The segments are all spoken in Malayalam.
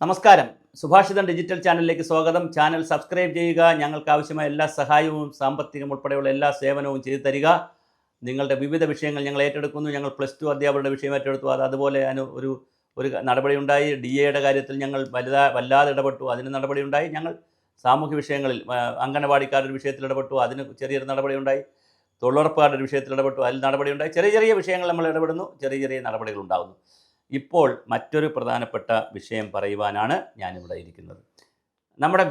നമസ്കാരം. സുഭാഷിതം ഡിജിറ്റൽ ചാനലിലേക്ക് സ്വാഗതം. ചാനൽ സബ്സ്ക്രൈബ് ചെയ്യുക. ഞങ്ങൾക്ക് ആവശ്യമായ എല്ലാ സഹായവും സാമ്പത്തികം ഉൾപ്പെടെയുള്ള എല്ലാ സേവനവും ചെയ്തു തരിക. നിങ്ങളുടെ വിവിധ വിഷയങ്ങൾ ഞങ്ങൾ ഏറ്റെടുക്കുന്നു. ഞങ്ങൾ +2 അധ്യാപകരുടെ വിഷയം ഏറ്റെടുത്തു. അതുപോലെ ഒരു നടപടിയുണ്ടായി. DAയുടെ കാര്യത്തിൽ ഞങ്ങൾ വല്ലാതെ ഇടപെട്ടു. അതിന് നടപടിയുണ്ടായി. ഞങ്ങൾ സാമൂഹ്യ വിഷയങ്ങളിൽ അംഗനവാടിക്കാരുടെ വിഷയത്തിൽ ഇടപെട്ടു. അതിന് ചെറിയൊരു നടപടിയുണ്ടായി. തൊഴിലുറപ്പുകാരുടെ വിഷയത്തിൽ ഇടപെട്ടു. അതിൽ നടപടിയുണ്ടായി. ചെറിയ വിഷയങ്ങൾ നമ്മൾ ഇടപെടുന്നു. ചെറിയ നടപടികൾ ഉണ്ടാകുന്നു. ഇപ്പോൾ മറ്റൊരു പ്രധാനപ്പെട്ട വിഷയം പറയുവാനാണ് ഞാനിവിടെ ഇരിക്കുന്നത്. നമ്മുടെ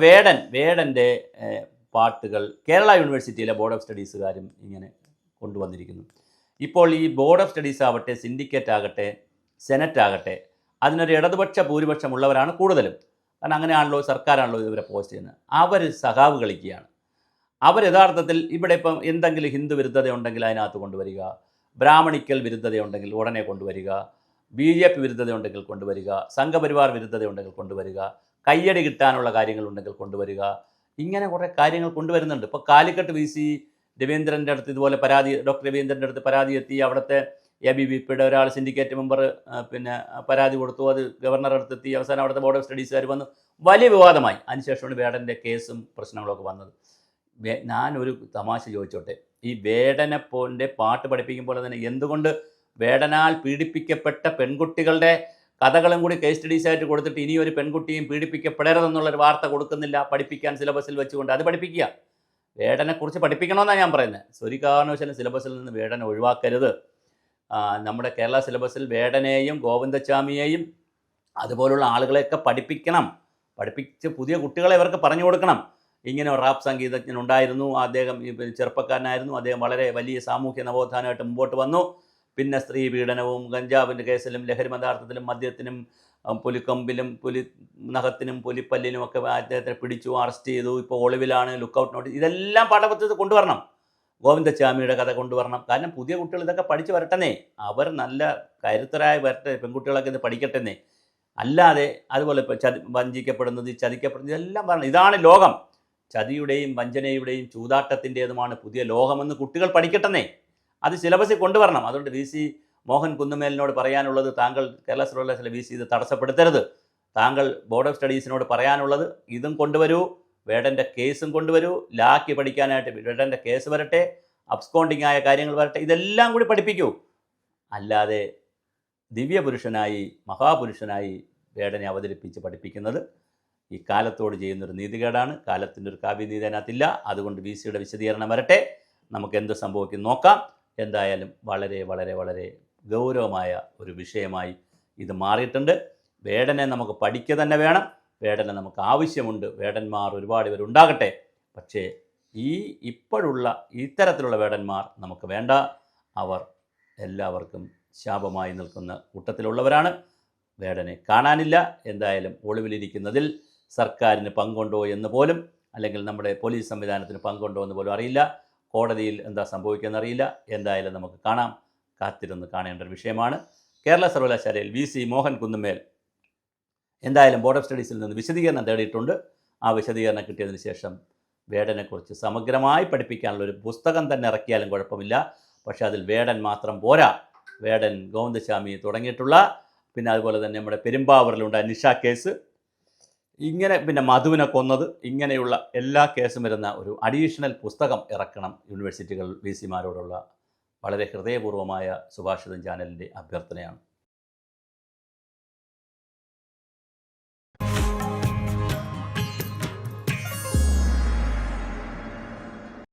വേടൻ്റെ പാട്ടുകൾ കേരള യൂണിവേഴ്സിറ്റിയിലെ ബോർഡ് ഓഫ് സ്റ്റഡീസുകാരും ഇങ്ങനെ കൊണ്ടുവന്നിരിക്കുന്നു. ഇപ്പോൾ ഈ ബോർഡ് ഓഫ് സ്റ്റഡീസ് ആവട്ടെ, സിൻഡിക്കേറ്റ് ആകട്ടെ, സെനറ്റ് ആകട്ടെ, അതിനൊരു ഇടതുപക്ഷ ഭൂരിപക്ഷമുള്ളവരാണ് കൂടുതലും. കാരണം അങ്ങനെയാണല്ലോ, സർക്കാരാണല്ലോ ഇവരെ പോസ്റ്റ് ചെയ്യുന്നത്. അവർ സഖാവ് കളിക്കുകയാണ്. അവർ യഥാർത്ഥത്തിൽ ഇവിടെ ഇപ്പം എന്തെങ്കിലും ഹിന്ദു വിരുദ്ധതയുണ്ടെങ്കിൽ അതിനകത്ത് കൊണ്ടുവരിക, ബ്രാഹ്മണിക്കൽ വിരുദ്ധതയുണ്ടെങ്കിൽ ഉടനെ കൊണ്ടുവരിക, BJP വിരുദ്ധതയുണ്ടെങ്കിൽ കൊണ്ടുവരിക, സംഘപരിവാർ വിരുദ്ധതയുണ്ടെങ്കിൽ കൊണ്ടുവരിക, കയ്യടി കിട്ടാനുള്ള കാര്യങ്ങളുണ്ടെങ്കിൽ കൊണ്ടുവരിക, ഇങ്ങനെ കുറേ കാര്യങ്ങൾ കൊണ്ടുവരുന്നുണ്ട്. ഇപ്പോൾ കാലിക്കട്ട് VC രവീന്ദ്രൻ്റെ അടുത്ത് ഇതുപോലെ ഡോക്ടർ രവീന്ദ്രൻ്റെ അടുത്ത് പരാതി എത്തി. അവിടുത്തെ ABVPയുടെ ഒരാൾ സിൻഡിക്കേറ്റ് മെമ്പർ പരാതി കൊടുത്തു. അത് ഗവർണറുടെ അടുത്തെത്തി. അവസാനം അവിടുത്തെ ബോർഡ് ഓഫ് സ്റ്റഡീസുകാർ വന്നു. വലിയ വിവാദമായി. അതിനുശേഷമാണ് വേടൻ്റെ കേസും പ്രശ്നങ്ങളൊക്കെ വന്നത്. ഞാനൊരു തമാശ ചോദിച്ചോട്ടെ, ഈ വേടനെപ്പോൻ്റെ പാട്ട് പഠിപ്പിക്കുമ്പോൾ തന്നെ എന്തുകൊണ്ട് വേടനാൽ പീഡിപ്പിക്കപ്പെട്ട പെൺകുട്ടികളുടെ കഥകളും കൂടി കേസ് സ്റ്റഡീസായിട്ട് കൊടുത്തിട്ട് ഇനി ഒരു പെൺകുട്ടിയും പീഡിപ്പിക്കപ്പെടരുതെന്നുള്ളൊരു വാർത്ത കൊടുക്കുന്നില്ല? പഠിപ്പിക്കാൻ സിലബസിൽ വെച്ചുകൊണ്ട് അത് പഠിപ്പിക്കുക. വേടനെക്കുറിച്ച് പഠിപ്പിക്കണമെന്നാണ് ഞാൻ പറയുന്നത്. ഒരു കാരണവശാലും സിലബസിൽ നിന്ന് വേടനെ ഒഴിവാക്കരുത്. നമ്മുടെ കേരള സിലബസിൽ വേടനെയും ഗോവിന്ദച്ചാമിയെയും അതുപോലുള്ള ആളുകളെയൊക്കെ പഠിപ്പിച്ച് പുതിയ കുട്ടികളെ ഇവർക്ക് പറഞ്ഞു കൊടുക്കണം. ഇങ്ങനെ ഒരു റാപ്പ് സംഗീതജ്ഞനുണ്ടായിരുന്നു. അദ്ദേഹം ചെറുപ്പക്കാരനായിരുന്നു. അദ്ദേഹം വളരെ വലിയ സാമൂഹ്യ നവോത്ഥാനമായിട്ട് മുമ്പോട്ട് വന്നു. പിന്നെ സ്ത്രീ പീഡനവും കഞ്ചാവിൻ്റെ കേസിലും ലഹരി പദാർത്ഥത്തിലും മദ്യത്തിനും പുലിക്കൊമ്പിലും നഖത്തിനും പുലിപ്പല്ലിനും ഒക്കെ അദ്ദേഹത്തെ പിടിച്ചു, അറസ്റ്റ് ചെയ്തു. ഇപ്പോൾ ഒളിവിലാണ്, ലുക്കൗട്ട് നോട്ടീസ്. ഇതെല്ലാം പാഠപുസ്തകത്തിൽ കൊണ്ടുവരണം. ഗോവിന്ദച്ചാമിയുടെ കഥ കൊണ്ടുവരണം. കാരണം പുതിയ കുട്ടികൾ ഇതൊക്കെ പഠിച്ച് വരട്ടെന്നേ. അവർ നല്ല കരുത്തരായി വരട്ടെ. പെൺകുട്ടികളൊക്കെ ഇത് പഠിക്കട്ടെന്നേ. അല്ലാതെ അതുപോലെ ഇപ്പോൾ വഞ്ചിക്കപ്പെടുന്നത്, ചതിക്കപ്പെടുന്നത്, ഇതെല്ലാം പറയണം. ഇതാണ് ലോകം. ചതിയുടെയും വഞ്ചനയുടെയും ചൂതാട്ടത്തിൻ്റേതുമാണ് പുതിയ ലോകമെന്ന് കുട്ടികൾ പഠിക്കട്ടെന്നേ. അത് സിലബസിൽ കൊണ്ടുവരണം. അതുകൊണ്ട് VC മോഹൻ കുന്നുമേലിനോട് പറയാനുള്ളത്, താങ്കൾ കേരള സർവകലാശാല VC ഇത് തടസ്സപ്പെടുത്തരുത്. താങ്കൾ ബോർഡ് ഓഫ് സ്റ്റഡീസിനോട് പറയാനുള്ളത് ഇതും കൊണ്ടുവരൂ, വേടൻ്റെ കേസും കൊണ്ടുവരൂ. ലാക്കി പഠിക്കാനായിട്ട് വേടൻ്റെ കേസ് വരട്ടെ, അബ്സ്കോണ്ടിങ് ആയ കാര്യങ്ങൾ വരട്ടെ. ഇതെല്ലാം കൂടി പഠിപ്പിക്കൂ. അല്ലാതെ ദിവ്യപുരുഷനായി, മഹാപുരുഷനായി വേടനെ അവതരിപ്പിച്ച് പഠിപ്പിക്കുന്നത് ഈ കാലത്തോട് ചെയ്യുന്നൊരു നീതികേടാണ്. കാലത്തിൻ്റെ ഒരു കാവ്യനീതി അതിനകത്തില്ല. അതുകൊണ്ട് VCയുടെ വിശദീകരണം വരട്ടെ, നമുക്ക് എന്ത് സംഭവിക്കും നോക്കാം. എന്തായാലും വളരെ വളരെ വളരെ ഗൗരവമായ ഒരു വിഷയമായി ഇത് മാറിയിട്ടുണ്ട്. വേടനെ നമുക്ക് പഠിക്കുക തന്നെ വേണം. വേടനെ നമുക്ക് ആവശ്യമുണ്ട്. വേടന്മാർ ഒരുപാട് ഇവരുണ്ടാകട്ടെ. പക്ഷേ ഇപ്പോഴുള്ള ഇത്തരത്തിലുള്ള വേടന്മാർ നമുക്ക് വേണ്ട. അവർ എല്ലാവർക്കും ശാപമായി നിൽക്കുന്ന കൂട്ടത്തിലുള്ളവരാണ്. വേടനെ കാണാനില്ല. എന്തായാലും ഒളിവിലിരിക്കുന്നതിൽ സർക്കാരിന് പങ്കുണ്ടോ എന്ന് പോലും, അല്ലെങ്കിൽ നമ്മുടെ പോലീസ് സംവിധാനത്തിന് പങ്കുണ്ടോ എന്ന് പോലും അറിയില്ല. കോടതിയിൽ എന്താ സംഭവിക്കുകയെന്നറിയില്ല. എന്തായാലും നമുക്ക് കാത്തിരുന്ന് കാണേണ്ട ഒരു വിഷയമാണ്. കേരള സർവകലാശാലയിൽ VC മോഹൻ കുന്നുമേൽ എന്തായാലും ബോർഡ് ഓഫ് സ്റ്റഡീസിൽ നിന്ന് വിശദീകരണം തേടിയിട്ടുണ്ട്. ആ വിശദീകരണം കിട്ടിയതിന് ശേഷം വേടനെക്കുറിച്ച് സമഗ്രമായി പഠിപ്പിക്കാനുള്ളൊരു പുസ്തകം തന്നെ ഇറക്കിയാലും കുഴപ്പമില്ല. പക്ഷേ അതിൽ വേടൻ മാത്രം പോരാ. വേടൻ, ഗോവിന്ദച്ചാമി തുടങ്ങിയിട്ടുള്ള, പിന്നെ അതുപോലെ തന്നെ നമ്മുടെ പെരുമ്പാവൂരിലുണ്ടായ നിഷ കേസ്, ഇങ്ങനെ പിന്നെ മധുവിനെ കൊന്നത്, ഇങ്ങനെയുള്ള എല്ലാ കേസും വരുന്ന ഒരു അഡീഷണൽ പുസ്തകം ഇറക്കണം യൂണിവേഴ്സിറ്റികൾ VC മാരോടുള്ള വളരെ ഹൃദയപൂർവ്വമായ സുഭാഷിതം ചാനലിൻ്റെ അഭ്യർത്ഥനയാണ്.